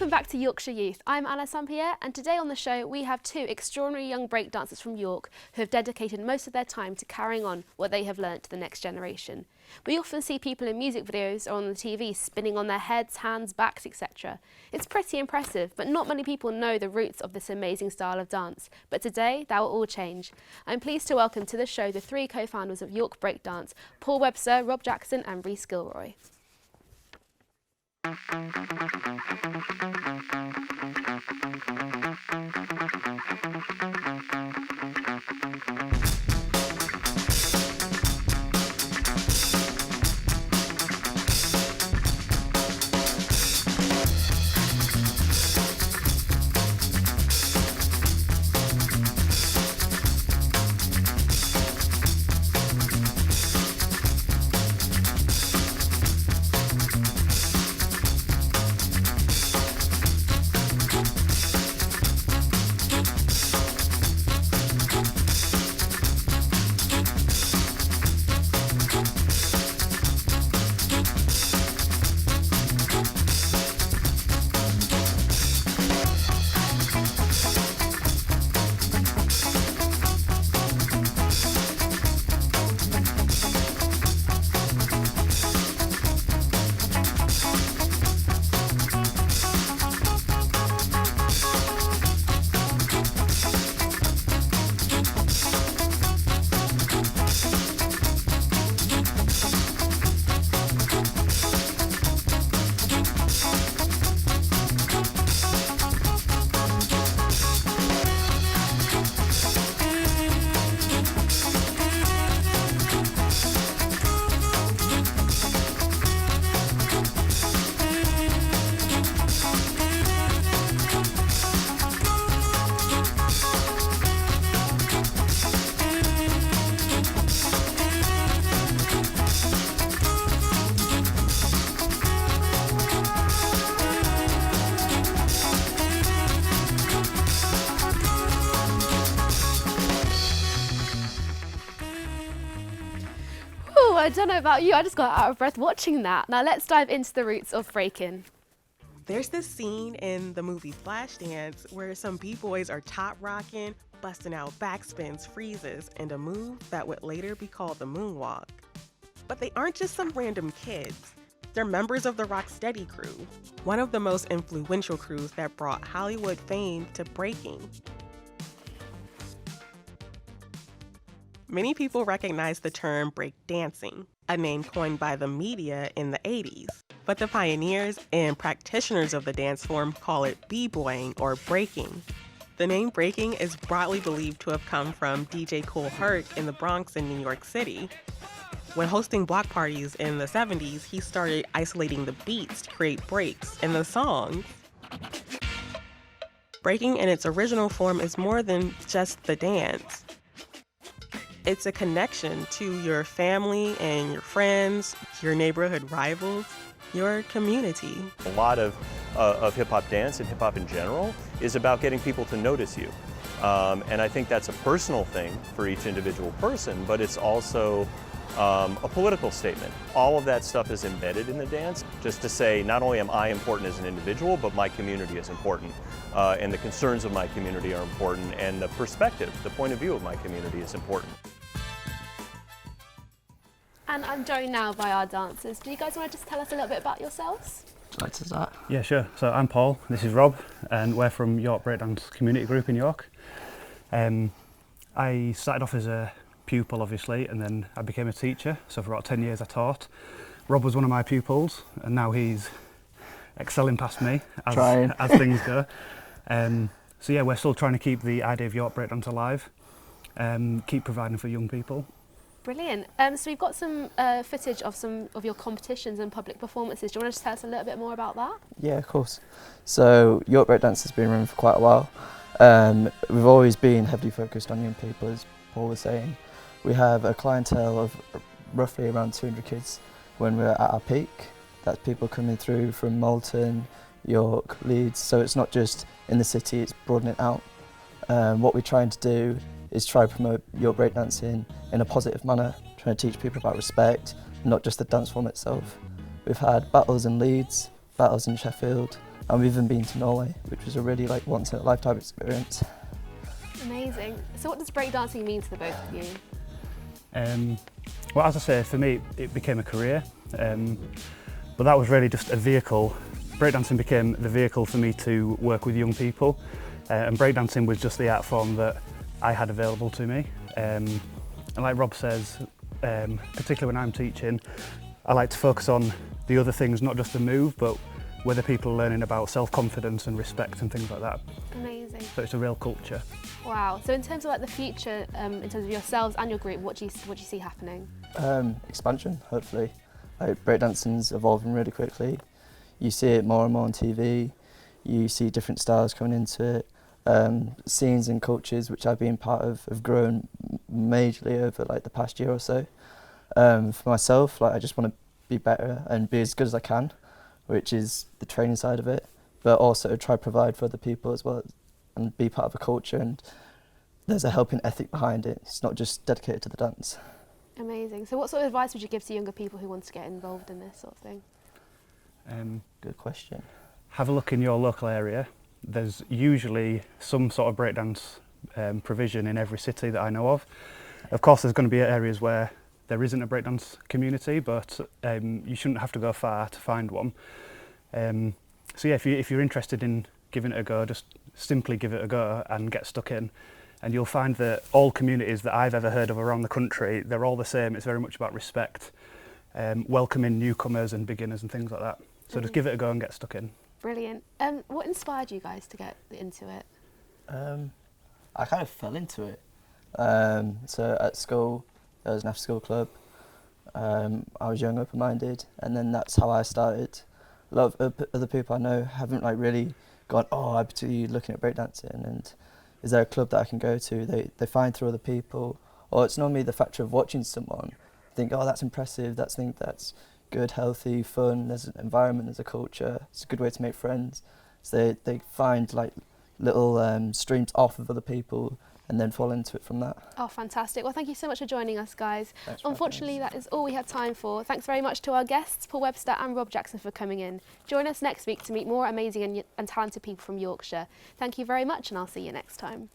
Welcome back to Yorkshire Youth. I'm St Pierre, and today on the show we have two extraordinary young breakdancers from York who have dedicated most of their time to carrying on what they have learnt to the next generation. We often see people in music videos or on the TV spinning on their heads, hands, backs, etc. It's pretty impressive, but not many people know the roots of this amazing style of dance. But today, that will all change. I'm pleased to welcome to the show the three co-founders of York Breakdance, Paul Webster, Rob Jackson and Reece Gilroy. I don't know about you, I just got out of breath watching that. Now let's dive into the roots of breaking. There's this scene in the movie Flashdance where some b-boys are top rocking, busting out backspins, freezes, and a move that would later be called the moonwalk. But they aren't just some random kids. They're members of the Rocksteady crew, one of the most influential crews that brought Hollywood fame to breaking. Many people recognize the term breakdancing, a name coined by the media in the 80s. But the pioneers and practitioners of the dance form call it b-boying or breaking. The name breaking is broadly believed to have come from DJ Kool Herc in the Bronx in New York City. When hosting block parties in the 70s, he started isolating the beats to create breaks in the songs. Breaking in its original form is more than just the dance. It's a connection to your family and your friends, your neighborhood rivals, your community. A lot of hip-hop dance and hip-hop in general is about getting people to notice you. And I think that's a personal thing for each individual person, but it's also a political statement. All of that stuff is embedded in the dance, just to say not only am I important as an individual, but my community is important. And the concerns of my community are important, and the perspective, the point of view of my community is important. And I'm joined now by our dancers. Do you guys want to just tell us a little bit about yourselves? Would you like to start? Yeah, sure. So I'm Paul, this is Rob, and we're from York Breakdance Community Group in York. I started off as a pupil, obviously, and then I became a teacher. So for about 10 years I taught. Rob was one of my pupils, and now he's excelling past me as things go. So yeah, we're still trying to keep the idea of York Breakdance alive, keep providing for young people. Brilliant. So we've got some footage of some of your competitions and public performances. Do you want to just tell us a little bit more about that? Yeah, of course. So York Breakdance has been running for quite a while. We've always been heavily focused on young people, as Paul was saying. We have a clientele of roughly around 200 kids when we're at our peak. That's people coming through from Malton, York, Leeds. So it's not just in the city, it's broadening out. What we're trying to do is try to promote York breakdancing in a positive manner, trying to teach people about respect, not just the dance form itself. We've had battles in Leeds, battles in Sheffield, And we've even been to Norway, which was a really like once in a lifetime experience. Amazing. So what does breakdancing mean to the both of you? Well, as I say, for me, it became a career, but that was really just a vehicle. Breakdancing became the vehicle for me to work with young people, and breakdancing was just the art form that I had available to me. And like Rob says, particularly when I'm teaching, I like to focus on the other things, not just the move, but whether people are learning about self-confidence and respect and things like that. Amazing. So it's a real culture. Wow. So in terms of like the future, in terms of yourselves and your group, what do you see happening? Expansion, hopefully. Like, breakdancing's evolving really quickly. You see it more and more on TV. You see different styles coming into it. Scenes and cultures which I've been part of have grown majorly over like the past year or so. For myself, like I just want to be better and be as good as I can, which is the training side of it, but also try to provide for other people as well and be part of a culture, and there's a helping ethic behind it. It's not just dedicated to the dance. Amazing. So what sort of advice would you give to younger people who want to get involved in this sort of thing? Good question. Have a look in your local area. There's usually some sort of breakdance provision in every city that I know of. Of course, there's going to be areas where there isn't a breakdance community, but you shouldn't have to go far to find one. So yeah, if you're interested in giving it a go, just simply give it a go and get stuck in. And you'll find that all communities that I've ever heard of around the country, they're all the same. It's very much about respect, welcoming newcomers and beginners and things like that. So just give it a go and get stuck in. Brilliant. What inspired you guys to get into it? I kind of fell into it. So at school, there was an after-school club. I was young, open-minded, and then that's how I started. A lot of other people I know haven't like really gone, oh, I'm particularly looking at breakdancing, and is there a club that I can go to? They find through other people, or it's normally the factor of watching someone, think, oh, that's impressive, that's good, healthy, fun, there's an environment, there's a culture, it's a good way to make friends. So they find like little streams off of other people and then fall into it from that. Oh, fantastic. Well, thank you so much for joining us, guys. Thanks for Unfortunately, having us. that is all we have time for. Thanks very much to our guests, Paul Webster and Rob Jackson, for coming in. Join us next week to meet more amazing and talented people from Yorkshire. Thank you very much, and I'll see you next time.